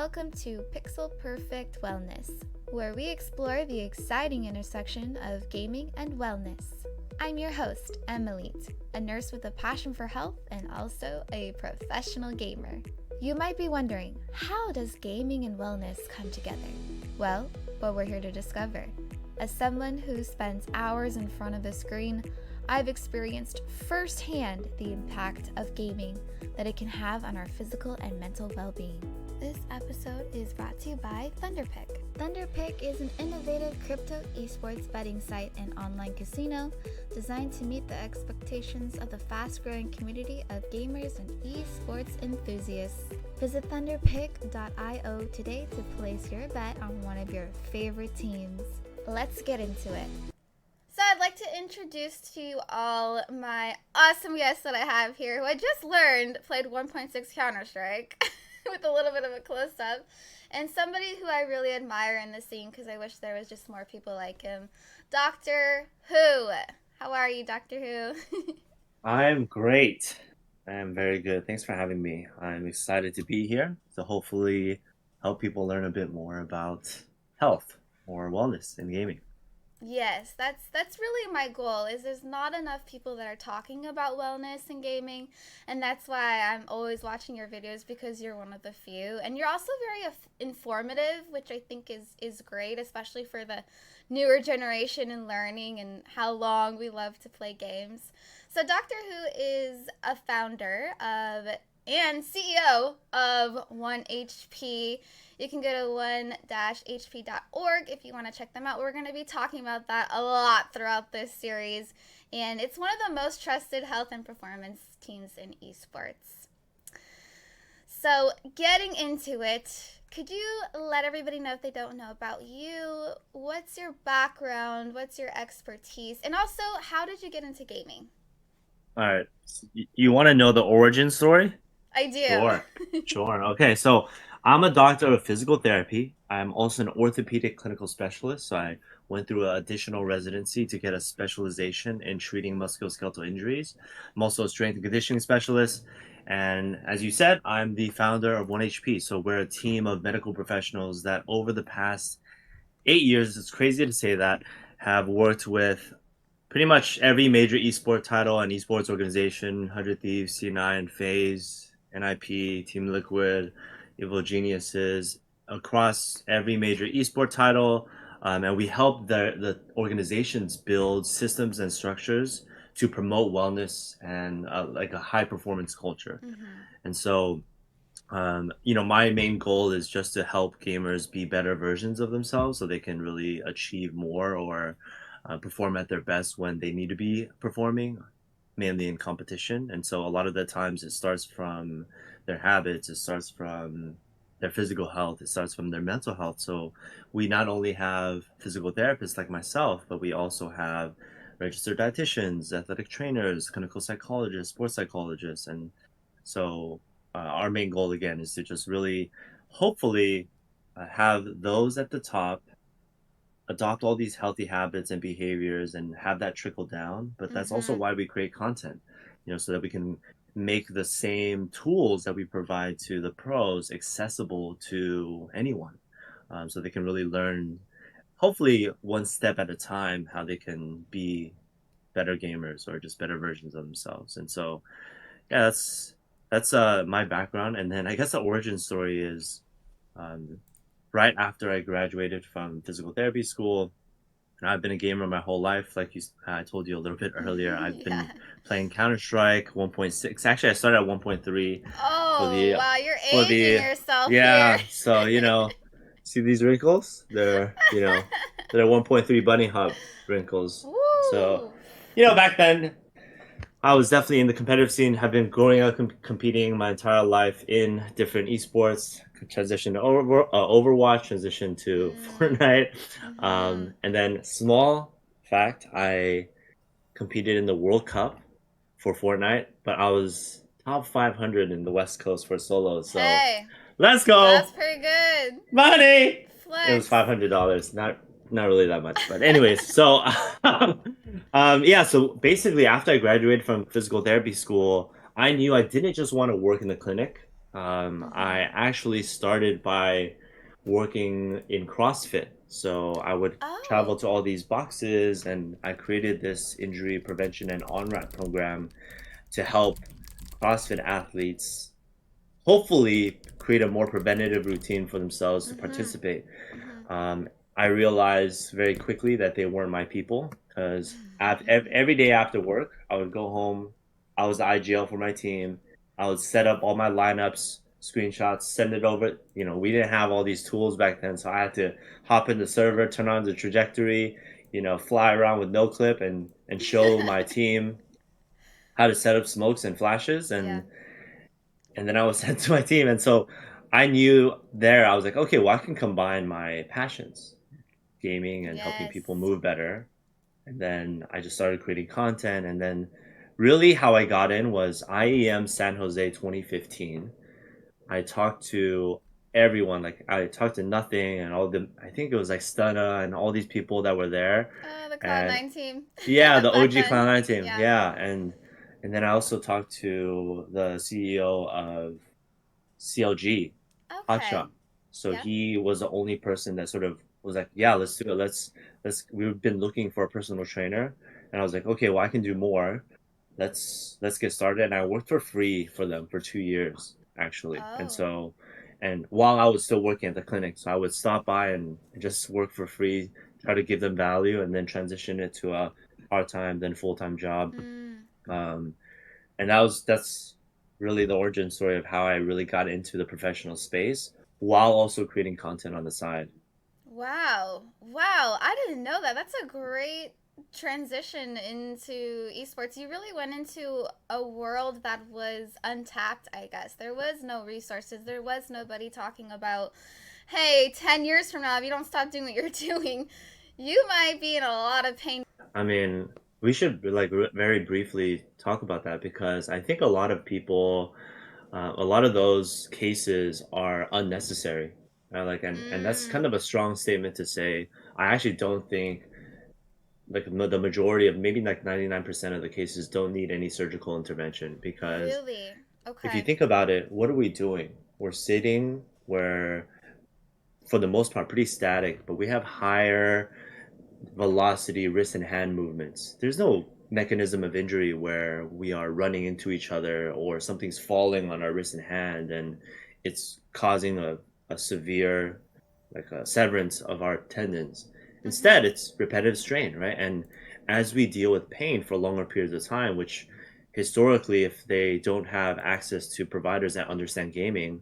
Welcome to Pixel Perfect Wellness, where we explore the exciting intersection of gaming and wellness. I'm your host, EMUHLEET, a nurse with a passion for health and also a professional gamer. You might be wondering, how does gaming and wellness come together? Well, what we're here to discover. As someone who spends hours in front of a screen, I've experienced firsthand the impact of gaming that it can have on our physical and mental well-being. This episode is brought to you by ThunderPick. ThunderPick is an innovative crypto esports betting site and online casino designed to meet the expectations of the fast-growing community of gamers and esports enthusiasts. Visit thunderpick.io today to place your bet on one of your favorite teams. Let's get into it. So I'd like to introduce to you all my awesome guest that I have here, who I just learned played 1.6 Counter-Strike with a little bit of a close-up, and somebody who I really admire in the scene because I wish there was just more people like him, Dr.Hwu. How are you, Dr.Hwu? I'm great. I am very good. Thanks for having me. I'm excited to be here to hopefully help people learn a bit more about health or wellness in gaming. Yes, that's really my goal. Is there's not enough people that are talking about wellness and gaming, and that's why I'm always watching your videos because you're one of the few, and you're also very informative, which I think is great, especially for the newer generation in learning and how long we love to play games. So Dr.Hwu is a founder of and CEO of 1HP. You can go to 1-hp.org if you want to check them out. We're going to be talking about that a lot throughout this series. And it's one of the most trusted health and performance teams in esports. So getting into it, could you let everybody know if they don't know about you? What's your background? What's your expertise? And also, how did you get into gaming? All right. You want to know the origin story? I do. Sure. Okay. So I'm a doctor of physical therapy. I'm also an orthopedic clinical specialist. So I went through an additional residency to get a specialization in treating musculoskeletal injuries. I'm also a strength and conditioning specialist. And as you said, I'm the founder of 1HP. So we're a team of medical professionals that over the past 8 years, it's crazy to say that, have worked with pretty much every major esport title and esports organization: 100 Thieves, C9, FaZe, NIP, Team Liquid, Evil Geniuses, across every major esport title. And we help the organizations build systems and structures to promote wellness and like a high performance culture. Mm-hmm. And so, my main goal is just to help gamers be better versions of themselves so they can really achieve more or perform at their best when they need to be performing, mainly in competition. And so a lot of the times it starts from their habits, it starts from their physical health, it starts from their mental health. So we not only have physical therapists like myself, but we also have registered dietitians, athletic trainers, clinical psychologists, sports psychologists. And so our main goal again is to just really hopefully have those at the top adopt all these healthy habits and behaviors and have that trickle down. But that's also Mm-hmm. why we create content, so that we can make the same tools that we provide to the pros accessible to anyone. So they can really learn, hopefully one step at a time, how they can be better gamers or just better versions of themselves. And so, yeah, that's my background. And then I guess the origin story is, um, right after I graduated from physical therapy school, and I've been a gamer my whole life. Like I told you a little bit earlier, I've Yeah. been playing Counter-Strike 1.6. Actually, I started at 1.3 for Oh, the wow, you're for aging the yourself here. yeah. So see these wrinkles? They're 1.3 bunny hop wrinkles. So Woo! back then I was definitely in the competitive scene. Have been growing up competing my entire life in different esports. Transition to Overwatch, transition to Fortnite, Mm-hmm. and then small fact, I competed in the World Cup for Fortnite, but I was top 500 in the West Coast for solo. So Hey, let's that's go, pretty good. money! It was Flex. $500, not really that much, but anyways. So, yeah. So basically, after I graduated from physical therapy school, I knew I didn't just want to work in the clinic. I Mm-hmm. actually started by working in CrossFit. So I would travel Oh. to all these boxes and I created this injury prevention and on-ramp program to help CrossFit athletes hopefully create a more preventative routine for themselves to Mm-hmm. participate. Mm-hmm. I realized very quickly that they weren't my people because every day after work, I would go home. I was the IGL for my team. I would set up all my lineups, screenshots, send it over. We didn't have all these tools back then, so I had to hop in the server, turn on the trajectory, fly around with no clip and show my team how to set up smokes and flashes Yeah. and then I was sent to my team. And so I knew there, I was like, okay, well, I can combine my passions, gaming and helping Yes. people move better. And then I just started creating content. And then really how I got in was IEM San Jose 2015. I talked to everyone, like I talked to Nothing and I think it was like Stunna and all these people that were there. Oh, the And Cloud9 team yeah, the back OG then. Cloud9 team. Yeah. Yeah. And then I also talked to the CEO of CLG, Okay. Hotshot. So Yeah. he was the only person that sort of was like, yeah, let's do it. We've been looking for a personal trainer. And I was like, okay, well, I can do more. Let's get started. And I worked for free for them for 2 years, actually. And Oh. so, and while I was still working at the clinic, so I would stop by and just work for free, try to give them value, and then transition it to a part-time, then full-time job. Mm. Um, and that's really the origin story of how I really got into the professional space while also creating content on the side. Wow. Wow. I didn't know that. That's a great transition into esports. You really went into a world that was untapped, I guess. There was no resources. There was nobody talking about, hey, 10 years from now, if you don't stop doing what you're doing, you might be in a lot of pain. I mean, we should like very briefly talk about that because I think a lot of people, a lot of those cases are unnecessary. Like, and that's kind Mm, of a strong statement to say. I actually don't think like the majority of maybe like 99% of the cases don't need any surgical intervention because really? if you Okay. think about it, what are we doing? We're sitting, we're for the most part pretty static, but we have higher velocity wrist and hand movements. There's no mechanism of injury where we are running into each other or something's falling on our wrist and hand and it's causing a severe like a severance of our tendons. Mm-hmm. Instead, it's repetitive strain, right? And as we deal with pain for longer periods of time, which historically, if they don't have access to providers that understand gaming,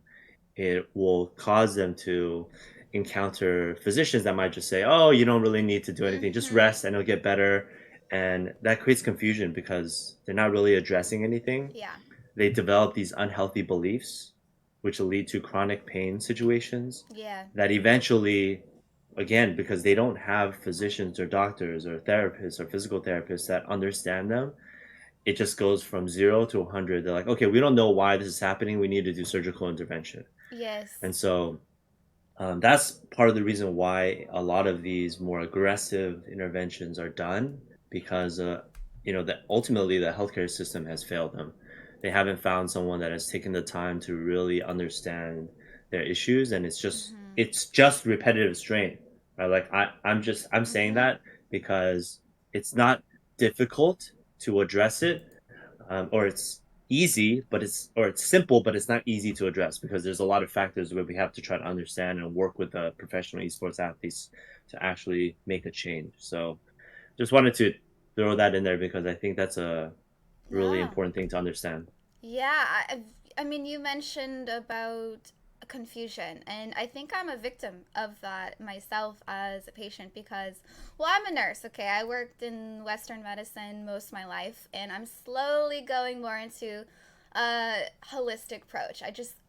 it will cause them to encounter physicians that might just say, "Oh, you don't really need to do anything. Just Mm-hmm. rest and it'll get better." And that creates confusion because they're not really addressing anything. Yeah. They develop these unhealthy beliefs, which will lead to chronic pain situations Yeah. that eventually, again, because they don't have physicians or doctors or therapists or physical therapists that understand them, it just goes from 0 to 100. They're like, okay, we don't know why this is happening. We need to do surgical intervention. Yes. And so that's part of the reason why a lot of these more aggressive interventions are done because that ultimately the healthcare system has failed them. They haven't found someone that has taken the time to really understand their issues, and Mm-hmm. it's just repetitive strain. Right? Like I'm saying Mm-hmm. that because it's not difficult to address it, or it's easy, it's simple, but it's not easy to address because there's a lot of factors where we have to try to understand and work with the professional esports athletes to actually make a change. So just wanted to throw that in there because I think that's a really Yeah. important thing to understand. Yeah, I mean, you mentioned about confusion, and I think I'm a victim of that myself as a patient because, well, I'm a nurse, okay? I worked in Western medicine most of my life, and I'm slowly going more into a holistic approach.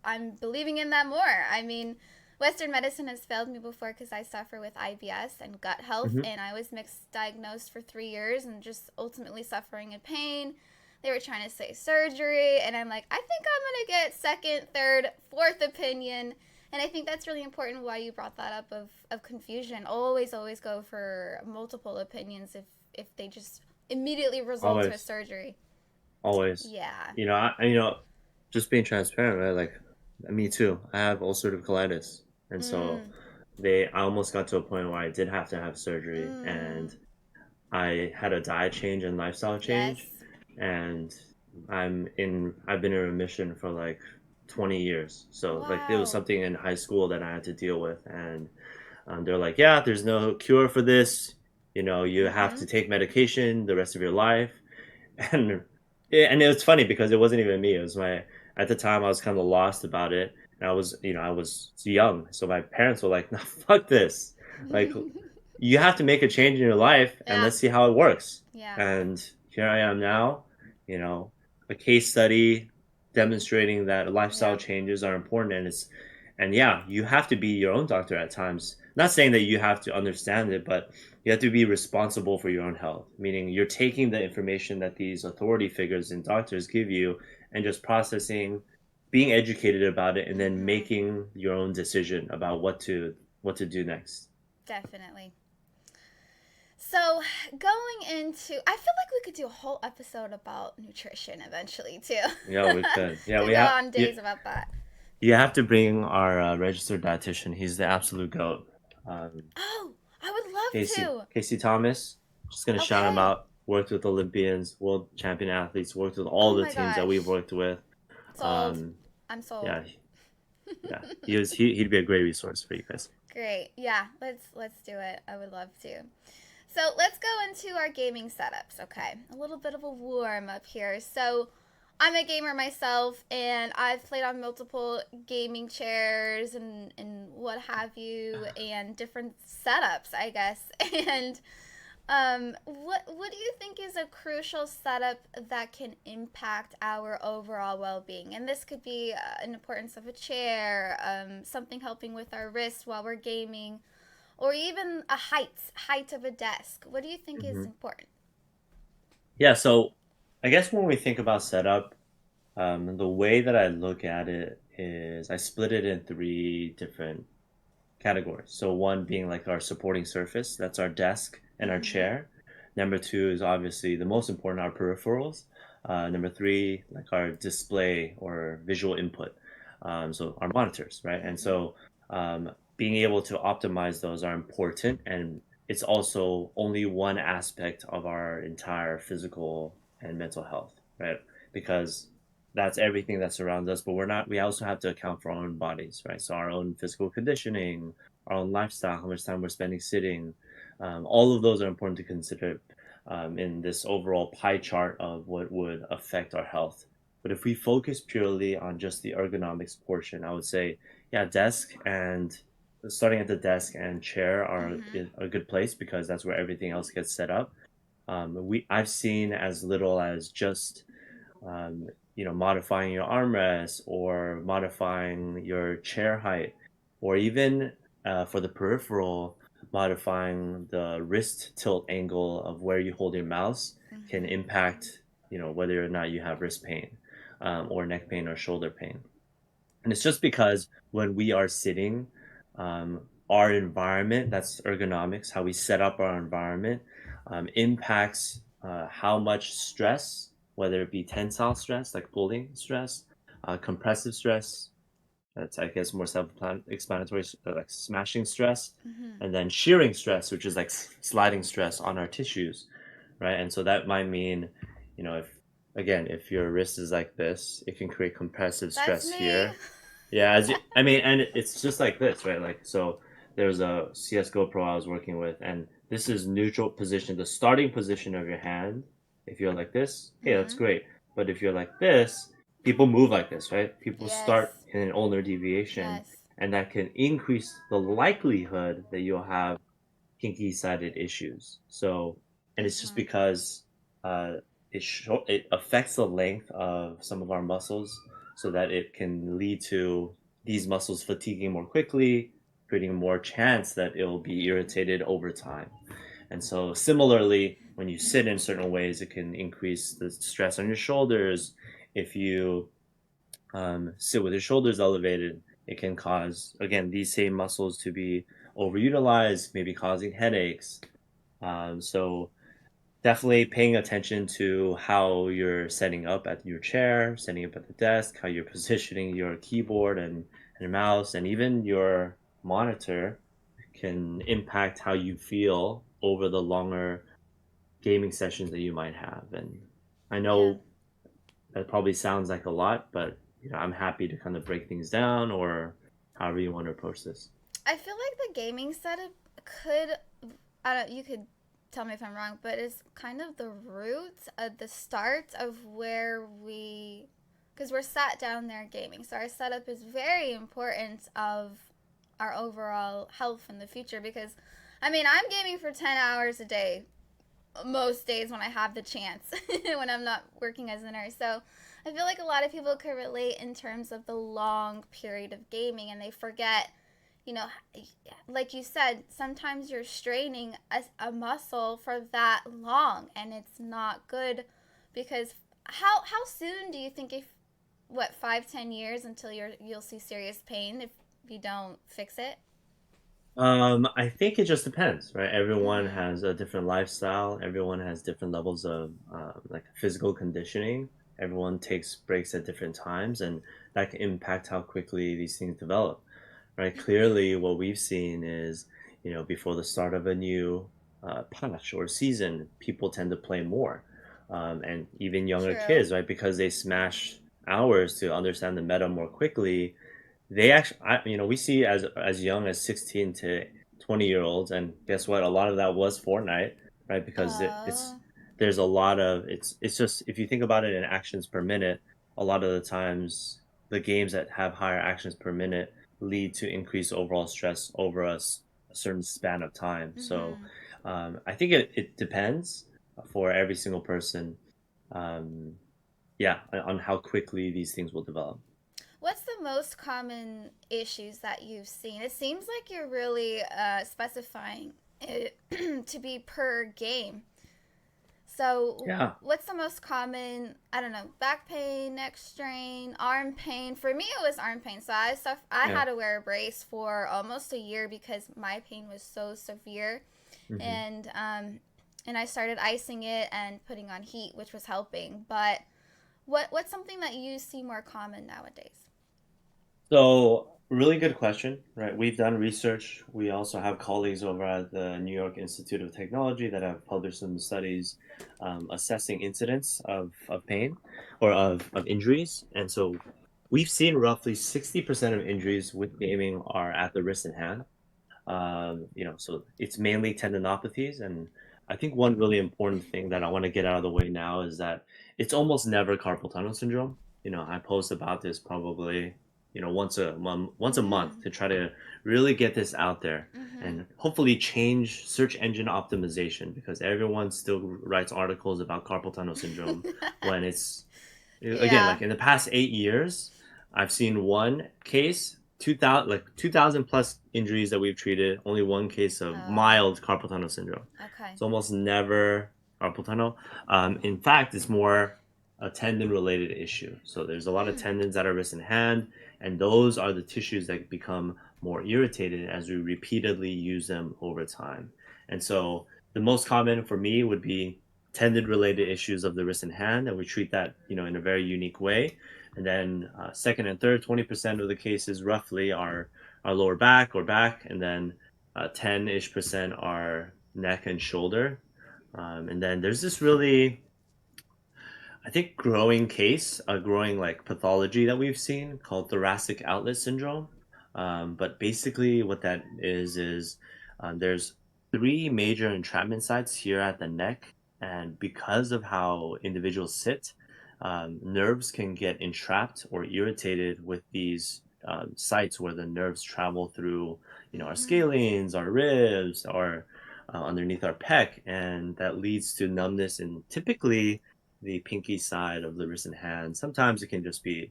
I'm believing in that more. I mean, Western medicine has failed me before because I suffer with IBS and gut health, Hmm. and I was mixed diagnosed for 3 years and just ultimately suffering in pain. They were trying to say surgery, and I'm like, I think I'm gonna get second, third, fourth opinion. And I think that's really important why you brought that up of confusion. Always, always go for multiple opinions if they just immediately result to a Always, surgery. always. Yeah. Just being transparent, right? Like Me too. I have ulcerative colitis, and so Mm, I almost got to a point where I did have to have surgery, mm, and I had a diet change and lifestyle change, yes. and I've been in remission for like 20 years. So like it was Wow. something in high school that I had to deal with, and they're like, yeah, there's no cure for this. You have Mm-hmm. to take medication the rest of your life. And and it was funny because it wasn't even me. It was my At the time I was kind of lost about it. And I was young. So my parents were like, no, fuck this. Like you have to make a change in your life and Yeah, let's see how it works. yeah, And here I am now, you know, a case study demonstrating that lifestyle yeah. changes are important, and yeah, you have to be your own doctor at times. Not saying that you have to understand it, but you have to be responsible for your own health, meaning you're taking the information that these authority figures and doctors give you and just processing, being educated about it, and then Mm-hmm. making your own decision about what to do next. Definitely. So, going into, I feel like we could do a whole episode about nutrition eventually too. Yeah, we could. Yeah, Could we go have. on days about that. You have to bring our registered dietitian. He's the absolute goat. Um, Oh, I would love Casey to. Casey Thomas. Just gonna shout him Okay. out. Worked with Olympians, world champion athletes. Worked with all Oh the my teams that we've gosh. worked with. Sold. Um, I'm sold. yeah, yeah. He'd be a great resource for you guys. Great. Yeah, let's do it. I would love to. So, let's go into our gaming setups, okay? A little bit of a warm up here. So, I'm a gamer myself, and I've played on multiple gaming chairs and what have you, and different setups, I guess. And what do you think is a crucial setup that can impact our overall well-being? And this could be an importance of a chair, something helping with our wrists while we're gaming, or even a height of a desk. What do you think is Hmm. important? Yeah, so I guess when we think about setup, the way that I look at it is I split it in three different categories. So one being like our supporting surface, that's our desk and our Mm-hmm. chair. Number two is obviously the most important, our peripherals. Number three, like our display or visual input. So our monitors, right? And Mm-hmm. so being able to optimize those are important, and it's also only one aspect of our entire physical and mental health, right? Because that's everything that surrounds us, but we also have to account for our own bodies, right? So our own physical conditioning, our own lifestyle, how much time we're spending sitting, all of those are important to consider in this overall pie chart of what would affect our health. But if we focus purely on just the ergonomics portion, I would say, yeah, desk and starting at the desk and chair are Mm-hmm. a good place because that's where everything else gets set up. I've seen as little as just modifying your armrest or modifying your chair height, or even for the peripheral, modifying the wrist tilt angle of where you hold your mouse can Mm-hmm. impact, whether or not you have wrist pain, or neck pain or shoulder pain. And it's just because when we are sitting, our environment, that's ergonomics, how we set up our environment, impacts how much stress, whether it be tensile stress, like pulling stress, compressive stress, that's, I guess, more self-explanatory, like smashing stress, Mm-hmm. and then shearing stress, which is like sliding stress on our tissues, right? And so that might mean, if again, if your wrist is like this, it can create compressive That's stress me. here. Yeah, I mean, and it's just like this, right? Like, so there's a CS:GO pro I was working with, and this is neutral position, the starting position of your hand. If you're like this, hey, that's Mm-hmm. great. But if you're like this, people move like this, right? People Yes. start in an ulnar deviation, Yes. and that can increase the likelihood that you'll have kinky sided issues. So, and it's just Mm-hmm. because it affects the length of some of our muscles, so that it can lead to these muscles fatiguing more quickly, creating more chance that it'll be irritated over time. And so, similarly, when you sit in certain ways, it can increase the stress on your shoulders. If you sit with your shoulders elevated, it can cause, again, these same muscles to be overutilized, maybe causing headaches. So definitely paying attention to how you're setting up at your chair, setting up at the desk, how you're positioning your keyboard and your mouse, and even your monitor can impact how you feel over the longer gaming sessions that you might have. And I Yeah. know that probably sounds like a lot, but I'm happy to kind of break things down or however you want to approach this. I feel like the gaming setup could, I don't, you could tell me if I'm wrong, but it's kind of the root of the start of where we, because we're sat down there gaming. So our setup is very important of our overall health in the future because, I mean, I'm gaming for 10 hours a day most days when I have the chance when I'm not working as a nurse. So I feel like a lot of people could relate in terms of the long period of gaming and they forget, you know, like you said, sometimes you're straining a muscle for that long and it's not good because how soon do you think if what 5-10 years until you'll see serious pain if you don't fix it? I think it just depends, right? Everyone Mm-hmm. has a different lifestyle. Everyone has different levels of like physical conditioning. Everyone takes breaks at different times, and that can impact how quickly these things develop, right? Clearly, what we've seen is, before the start of a new patch or season, people tend to play more, and even younger True. kids, right? Because they smash hours to understand the meta more quickly. They actually, we see as young as 16 to 20-year-olds, and guess what? A lot of that was Fortnite, right? Because Oh. there's a lot of it's just if you think about it in actions per minute, a lot of the times the games that have higher actions per minute lead to increased overall stress over a certain span of time. So Mm-hmm. I think it depends for every single person. Um, yeah, on how quickly these things will develop. What's the most common issues that you've seen? It seems like you're really specifying it to be per game. So, Yeah. what's the most common? I don't know, back pain, neck strain, arm pain. For me, it was arm pain. So I Yeah. had to wear a brace for almost a year because my pain was so severe, Hmm. and I started icing it and putting on heat, which was helping. But what's something that you see more common nowadays? So, really good question, right? We've done research. We also have colleagues over at the New York Institute of Technology that have published some studies assessing incidence of pain or of injuries. And so we've seen roughly 60% of injuries with gaming are at the wrist and hand. So it's mainly tendinopathies. And I think one really important thing that I want to get out of the way now is that it's almost never carpal tunnel syndrome. I post about this probably, once a month Mm. to try to really get this out there Mm-hmm. and hopefully change search engine optimization because everyone still writes articles about carpal tunnel syndrome when it's again, Yeah. like in the past 8 years, I've seen one case, 2,000 plus injuries that we've treated, only one case of Oh. mild carpal tunnel syndrome. Okay. It's almost never carpal tunnel. In fact, it's more a tendon related issue. So there's a lot of Hmm. tendons that are wrist and hand, and those are the tissues that become more irritated as we repeatedly use them over time. And so the most common for me would be tendon related issues of the wrist and hand, and we treat that in a very unique way. And then second and third, 20% of the cases roughly are lower back or back, and then 10-ish% are neck and shoulder. And then there's this really, I think, growing case, a growing like pathology that we've seen called thoracic outlet syndrome. But basically, what that is there's three major entrapment sites here at the neck, and because of how individuals sit, nerves can get entrapped or irritated with these sites where the nerves travel through, our Mm-hmm. scalenes, our ribs, or underneath our pec, and that leads to numbness in typically the pinky side of the wrist and hand. Sometimes it can just be,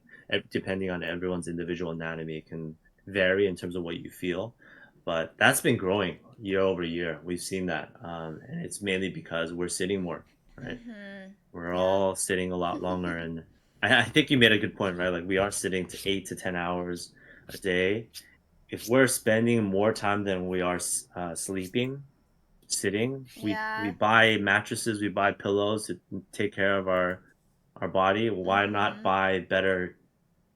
depending on everyone's individual anatomy, it can vary in terms of what you feel. But that's been growing year over year. We've seen that. And it's mainly because we're sitting more, right? Mm-hmm. We're Yeah. all sitting a lot longer. And I think you made a good point, right? Like we are sitting to 8 to 10 hours a day. If we're spending more time than we are sleeping, sitting. We Yeah. buy mattresses, we buy pillows to take care of our body. Why not Mm-hmm. buy better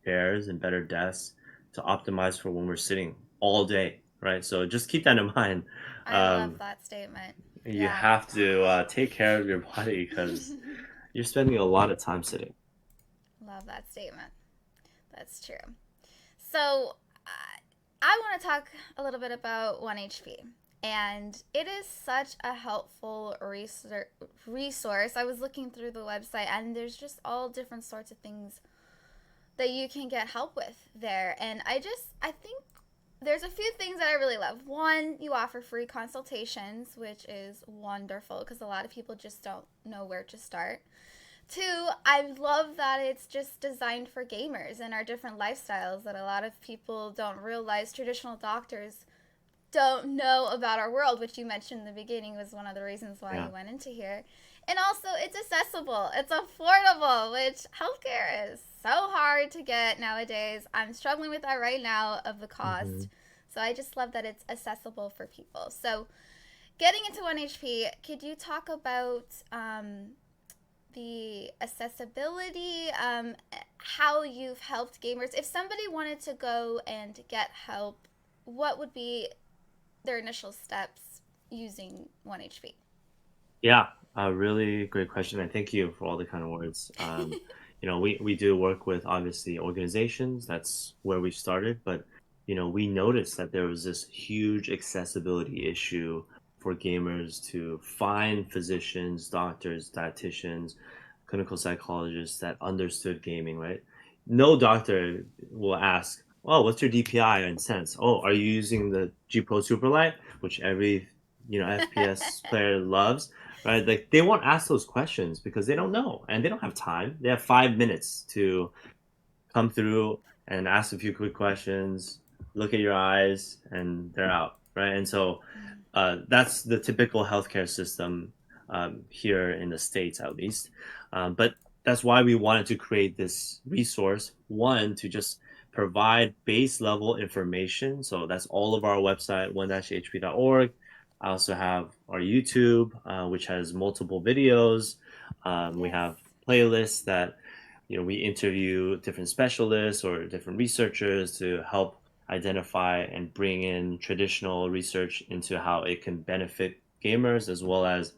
chairs and better desks to optimize for when we're sitting all day, right? So just keep that in mind. I love Um, that statement. you Yeah. have to take care of your body because you're spending a lot of time sitting. Love that statement. That's true. So, I want to talk a little bit about 1HP. And it is such a helpful resource. I was looking through the website, and there's just all different sorts of things that you can get help with there. And I think there's a few things that I really love. One, you offer free consultations, which is wonderful because a lot of people just don't know where to start. Two, I love that it's just designed for gamers and our different lifestyles that a lot of people don't realize traditional doctors don't know about our world, which you mentioned in the beginning was one of the reasons why Yeah. you went into here. And also, it's accessible, it's affordable, which healthcare is so hard to get nowadays. I'm struggling with that right now of the Hmm. cost. So I just love that it's accessible for people. So, getting into 1HP, could you talk about the accessibility, how you've helped gamers? If somebody wanted to go and get help, what would be their initial steps using 1HP? Yeah, a really great question, and thank you for all the kind of words. We do work with obviously organizations. That's where we started, but we noticed that there was this huge accessibility issue for gamers to find physicians, doctors, dietitians, clinical psychologists that understood gaming, right? No doctor will ask, "Oh, what's your DPI and cents? Oh, are you using the G Pro Superlight?" Which every FPS player loves, right? Like they won't ask those questions because they don't know and they don't have time. They have 5 minutes to come through and ask a few quick questions, look at your eyes, and they're out, right? And so that's the typical healthcare system here in the States, at least. But that's why we wanted to create this resource, one, to just provide base level information. So that's all of our website, 1-hp.org. I also have our YouTube, which has multiple videos. We Yes. have playlists that we interview different specialists or different researchers to help identify and bring in traditional research into how it can benefit gamers, as well as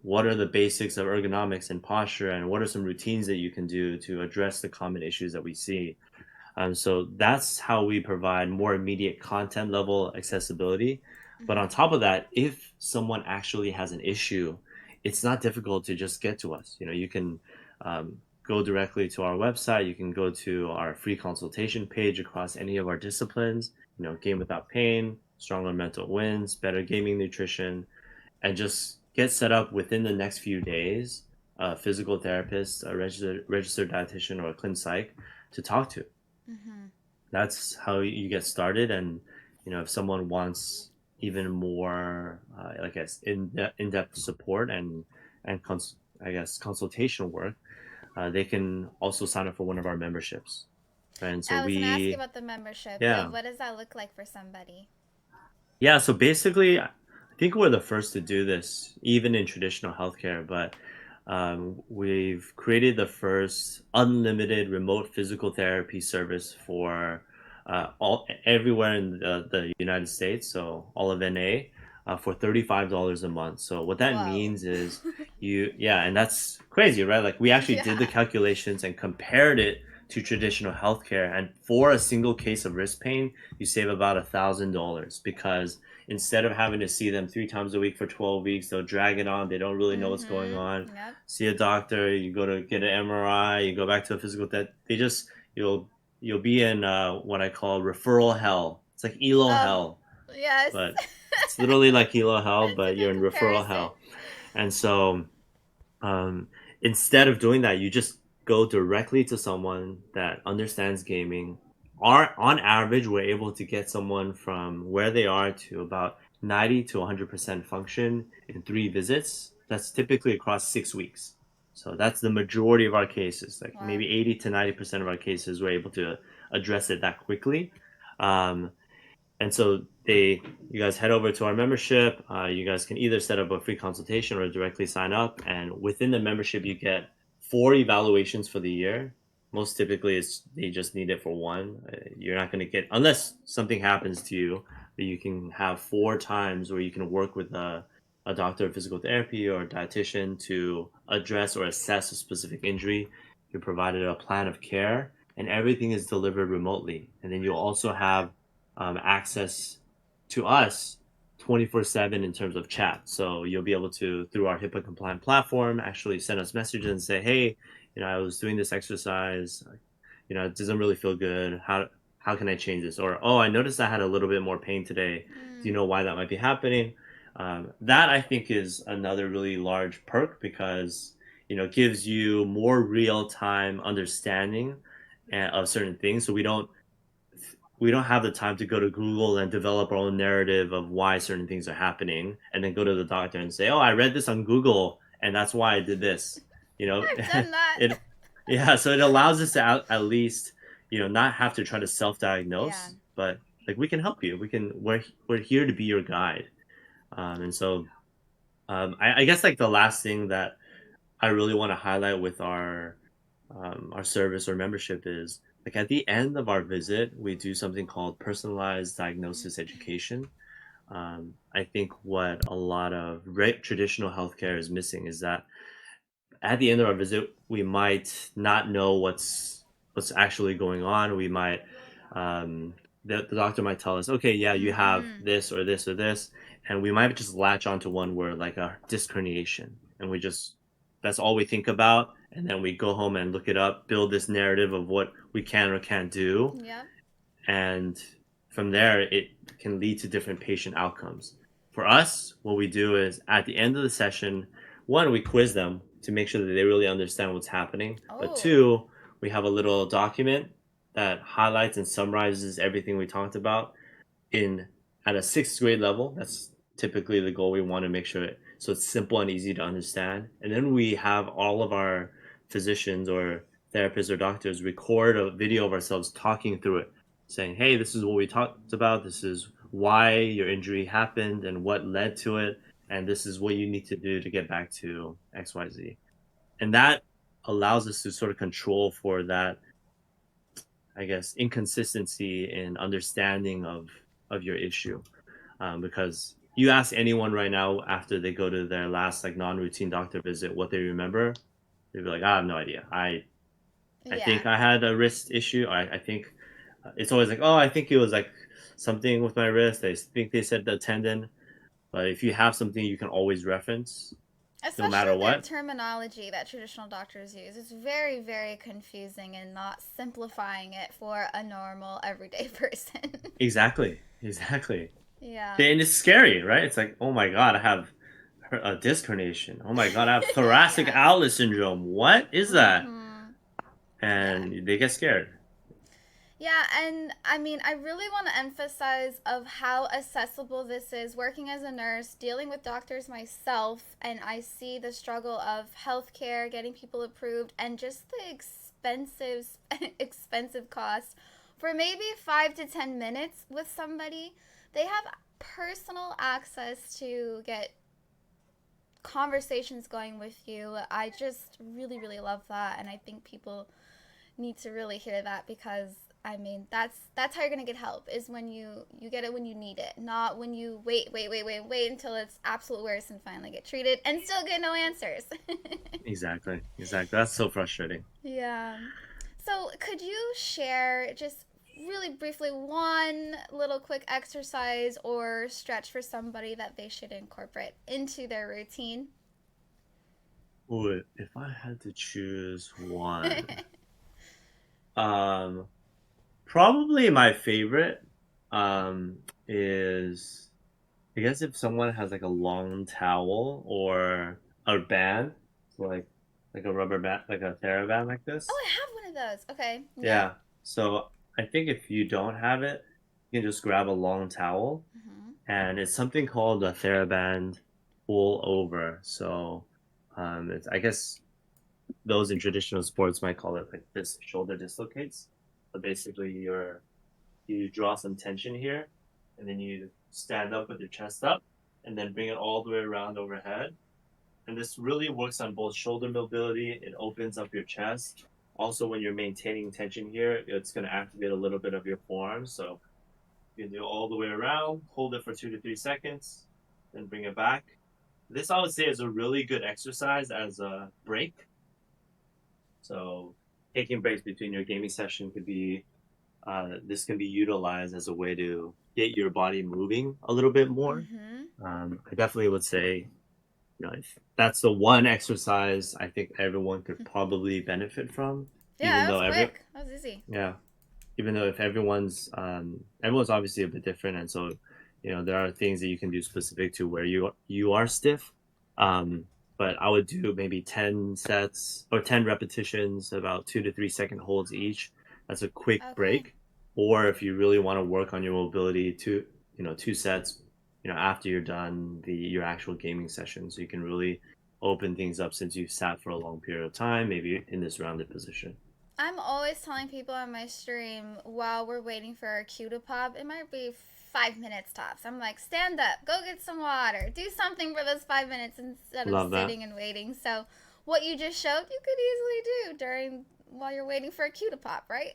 what are the basics of ergonomics and posture, and what are some routines that you can do to address the common issues that we see. So that's how we provide more immediate content level accessibility. But on Mm-hmm. top of that, if someone actually has an issue, it's not difficult to just get to us. You can go directly to our website. You can go to our free consultation page across any of our disciplines. Game without pain, stronger mental wins, better gaming nutrition, and just get set up within the next few days. A physical therapist, a registered dietitian, or a clin psych to talk to. Mm-hmm. That's how you get started. And if someone wants even more I guess in-depth support and I guess consultation work, they can also sign up for one of our memberships, right? And so I was going to ask you about the membership. Yeah, yeah, what does that look like for somebody? so basically I think we're the first to do this even in traditional healthcare, but we've created the first unlimited remote physical therapy service for all everywhere in the United States, so all of NA, for $35 a month. So what that Whoa. means is yeah, and that's crazy, right? Like we actually did the Yeah. calculations and compared it to traditional healthcare, and for a single case of wrist pain, you save about $1,000 because instead of having to see them 3 times a week for 12 weeks, they'll drag it on. They don't really know what's going on. Mm-hmm. Yep. See a doctor, you go to get an MRI, you go back to a physical therapy. You'll be in what I call referral hell. It's like ELO Oh, hell, yes. but it's literally like ELO hell, That's a but you're good in referral comparison. hell. And so um, instead of doing that, you just go directly to someone that understands gaming. On average, we're able to get someone from where they are to about 90 to 100% function in 3 visits. That's typically across 6 weeks. So that's the majority of our cases. Like Wow. maybe 80 to 90% of our cases, we're able to address it that quickly. Um, and so you guys head over to our membership. You guys can either set up a free consultation or directly sign up. And within the membership, you get 4 evaluations for the year. Most typically, they just need it for one. You're not going to get, unless something happens to you, but you can have 4 times where you can work with a doctor of physical therapy or a dietitian to address or assess a specific injury. You're provided a plan of care, and everything is delivered remotely. And then you'll also have access to us 24/7 in terms of chat. So you'll be able to, through our HIPAA compliant platform, actually send us messages and say, hey, I was doing this exercise, it doesn't really feel good. How can I change this? Or, oh, I noticed I had a little bit more pain today. Do you know why that might be happening? That I think is another really large perk because it gives you more real time understanding of certain things. So we don't have the time to go to Google and develop our own narrative of why certain things are happening and then go to the doctor and say, oh, I read this on Google and that's why I did this. I've done that. So it allows us to at least, not have to try to self-diagnose, but like we can help you. We're here to be your guide. And so I guess like the last thing that I really want to highlight with our service or membership is like at the end of our visit, we do something called personalized diagnosis education. I think what a lot of traditional healthcare is missing is that at the end of our visit, we might not know what's actually going on. We might the doctor might tell us, okay, yeah, you have this or this or this, and we might just latch onto one word like a disc herniation, and that's all we think about, and then we go home and look it up, build this narrative of what we can or can't do, and from there it can lead to different patient outcomes. For us, what we do is at the end of the session, one, we quiz them to make sure that they really understand what's happening. But 2, we have a little document that highlights and summarizes everything we talked about at a 6th grade level. That's typically the goal. We want to make sure so it's simple and easy to understand. And then we have all of our physicians or therapists or doctors record a video of ourselves talking through it, saying, hey, this is what we talked about. This is why your injury happened and what led to it. And this is what you need to do to get back to XYZ. And that allows us to sort of control for that, I guess, inconsistency in understanding of your issue. Because you ask anyone right now after they go to their last like non-routine doctor visit what they remember, they'd be like, I have no idea. I think I had a wrist issue. I think it's always like, oh, I think it was like something with my wrist. I think they said the tendon. But if you have something you can always reference, especially no matter what. The terminology that traditional doctors use is very, very confusing and not simplifying it for a normal, everyday person. Exactly. Yeah. And it's scary, right? It's like, oh my God, I have a disc herniation. Oh my God, I have thoracic outlet syndrome. What is that? And they get scared. Yeah, and I mean, I really want to emphasize of how accessible this is. Working as a nurse, dealing with doctors myself, and I see the struggle of healthcare, getting people approved, and just the expensive cost for maybe 5 to 10 minutes with somebody. They have personal access to get conversations going with you. I just really, really love that, and I think people need to really hear that because I mean, that's how you're gonna get help is when you get it when you need it, not when you wait until it's absolute worst and finally get treated and still get no answers. Exactly. That's so frustrating. Yeah. So could you share just really briefly one little quick exercise or stretch for somebody that they should incorporate into their routine? Ooh, if I had to choose one, probably my favorite is, I guess, if someone has like a long towel or a band, so like a rubber band, like a TheraBand like this. Oh, I have one of those. Okay. Yeah. So I think if you don't have it, you can just grab a long towel, and it's something called a TheraBand pull over. So it's, I guess those in traditional sports might call it like this shoulder dislocates. But basically you draw some tension here, and then you stand up with your chest up, and then bring it all the way around overhead. And this really works on both shoulder mobility. It opens up your chest. Also, when you're maintaining tension here, it's going to activate a little bit of your forearms. So you can do it all the way around, hold it for 2 to 3 seconds, then bring it back. This, I would say, is a really good exercise as a break. So taking breaks between your gaming session could be, this can be utilized as a way to get your body moving a little bit more. I definitely would say, if that's the one exercise I think everyone could probably benefit from. Yeah, that was quick. That was easy. Yeah, even though if everyone's obviously a bit different, and so there are things that you can do specific to where you are stiff. But I would do maybe 10 sets or 10 repetitions, about 2 to 3 second holds each. That's a quick break. Or if you really want to work on your mobility, 2 sets after you're done your actual gaming session, so you can really open things up since you've sat for a long period of time, maybe in this rounded position. I'm always telling people on my stream while we're waiting for our cue to pop, it might be 5 minutes tops. I'm like, stand up, go get some water, do something for those 5 minutes instead of sitting and waiting. So what you just showed, you could easily do while you're waiting for a cue to pop, right?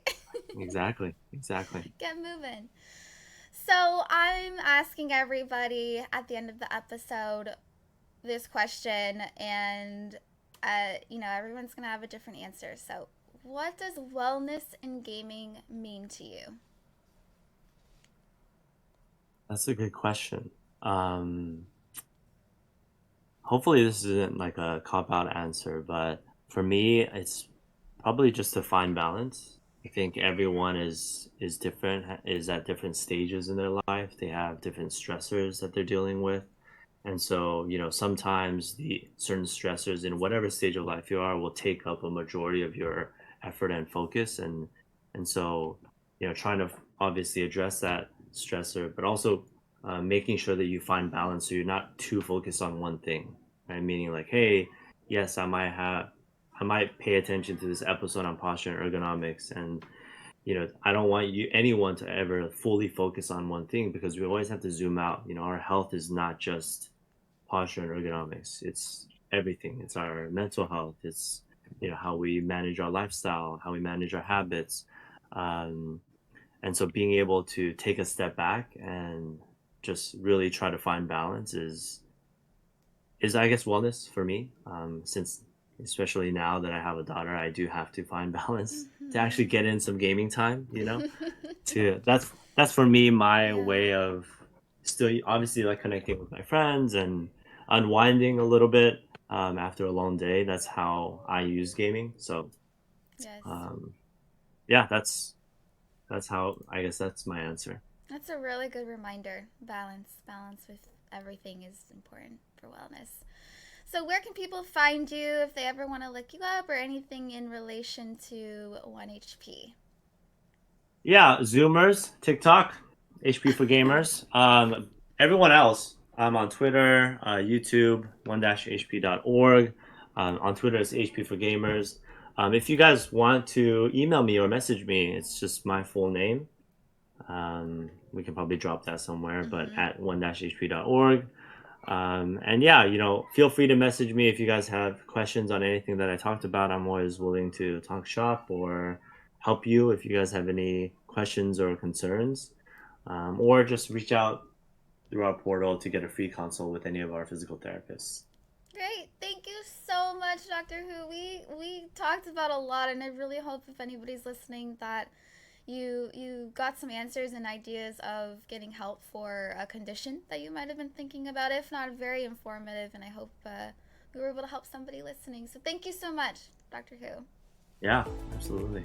Exactly. Get moving. So I'm asking everybody at the end of the episode this question, and everyone's gonna have a different answer. So what does wellness in gaming mean to you? That's a good question. Hopefully this isn't like a cop-out answer, but for me, it's probably just to find balance. I think everyone is different, is at different stages in their life. They have different stressors that they're dealing with. And so, sometimes the certain stressors in whatever stage of life you are will take up a majority of your effort and focus. And so, trying to obviously address that stressor, but also making sure that you find balance so you're not too focused on one thing, right? Meaning like, hey, yes, I might pay attention to this episode on posture and ergonomics, and I don't want anyone to ever fully focus on one thing, because we always have to zoom out. Our health is not just posture and ergonomics. It's everything. It's our mental health. It's how we manage our lifestyle, how we manage our habits, and so being able to take a step back and just really try to find balance is I guess wellness for me. Since especially now that I have a daughter, I do have to find balance to actually get in some gaming time. That's for me my way of still obviously like connecting with my friends and unwinding a little bit after a long day. That's how I use gaming. So yeah, that's how, I guess that's my answer. That's a really good reminder. Balance with everything is important for wellness. So where can people find you if they ever want to look you up, or anything in relation to 1HP? Yeah, Zoomers, TikTok, HP for Gamers. Everyone else, I'm on Twitter, YouTube, 1-hp.org. On Twitter, it's HP for Gamers. If you guys want to email me or message me, it's just my full name. We can probably drop that somewhere, but at 1-hp.org. And yeah, feel free to message me if you guys have questions on anything that I talked about. I'm always willing to talk shop or help you if you guys have any questions or concerns, or just reach out through our portal to get a free consult with any of our physical therapists. Great. Thank you so much, Dr. Hwu. We talked about a lot, and I really hope if anybody's listening that you got some answers and ideas of getting help for a condition that you might have been thinking about. If not, very informative, and I hope we were able to help somebody listening. So thank you so much, Dr. Hwu. Yeah, absolutely.